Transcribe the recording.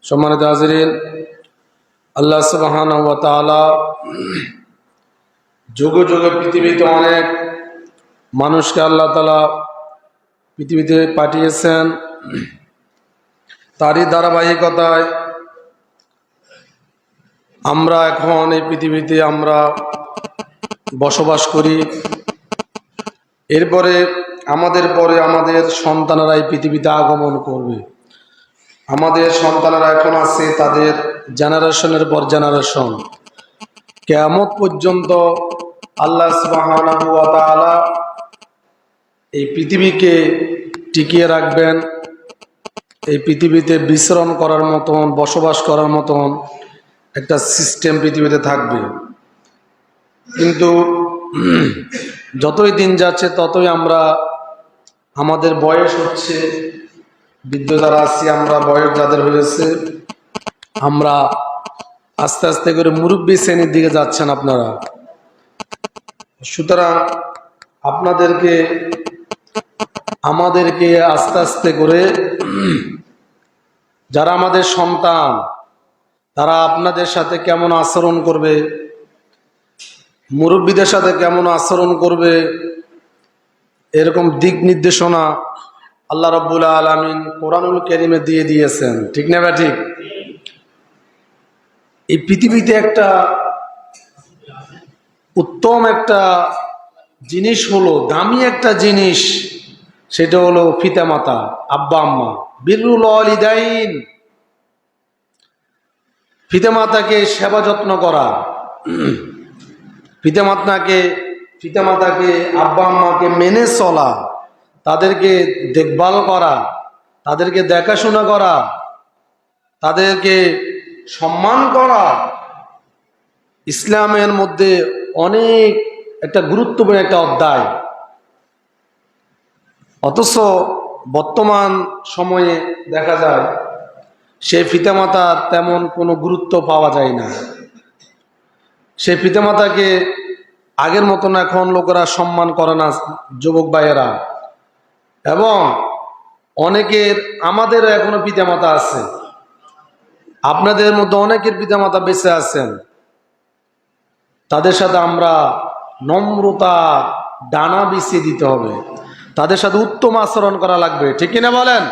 সম্মানিত হাজিরিন, আল্লাহ সুবহানাহু ওয়া তাআলা যুগে যুগে পৃথিবীতে অনেক মানুষকে আল্লাহ তাআলা পৃথিবীতে পাঠিয়েছেন। তারই ধারাবাহিকতায় আমরা এখন এই পৃথিবীতে আমরা বসবাস করি। এরপরে আমাদের পরে আমাদের সন্তানেরা এই পৃথিবীতে আগমন করবে। আমাদের সন্তানেরা এখন আছে, তাদের জেনারেশনের পর জেনারেশন, কিয়ামত পর্যন্ত আল্লাহ সুবহানাহু ওয়া তাআলা এই পৃথিবীকে টিকিয়ে রাখবেন। এই পৃথিবীতে বিচরণ করার মতন, বসবাস করার মতন একটা সিস্টেম পৃথিবীতে থাকবে। কিন্তু যতই দিন যাচ্ছে ততই আমরা, আমাদের বয়স হচ্ছে, বৃদ্ধ যারা আছি আমরা, বয়স যাদের হয়েছে, আমরা আস্তে আস্তে করে মুরব্বী শ্রেণীর দিকে যাচ্ছেন আপনারা। সুতরাং আমাদেরকে আস্তে আস্তে করে যারা আমাদের সন্তান, তারা আপনাদের সাথে কেমন আচরণ করবে, মুরব্বীদের সাথে কেমন আচরণ করবে, এরকম দিক নির্দেশনা আল্লাহ রাব্বুল আলামিন কোরআনুল কারীমে দিয়ে দিয়েছেন। ঠিক না বা ঠিক? এই পৃথিবীতে একটা উত্তম একটা জিনিস হলো, দামি একটা জিনিস, সেটা হলো পিতামাতা, আব্বা আম্মা, বিররুল ওয়ালিদাইন। পিতামাতাকে সেবা যত্ন করা, পিতামাতাকে আব্বা আম্মাকে মেনে চলা, তাদেরকে দেখভাল করা, তাদেরকে দেখাশোনা করা, তাদেরকে সম্মান করা ইসলামের মধ্যে অনেক একটা গুরুত্বপূর্ণ একটা অধ্যায়। অথচ বর্তমান সময়ে দেখা যায় সেই পিতামাতার তেমন কোনো গুরুত্ব পাওয়া যায় না। সেই পিতামাতাকে আগের মতন এখন লোকেরা সম্মান করে না, যুবক ভাইয়েরা। এবং অনেকের, আমাদেরও এখনো পিতামাতা আছে, আপনাদের মধ্যে অনেকের পিতামাতা বেঁচে আছেন, তাদের সাথে আমরা নম্রতা ডানা বিছিয়ে দিতে হবে, তাদের সাথে উত্তম আচরণ করা লাগবে। ঠিক কিনা বলেন?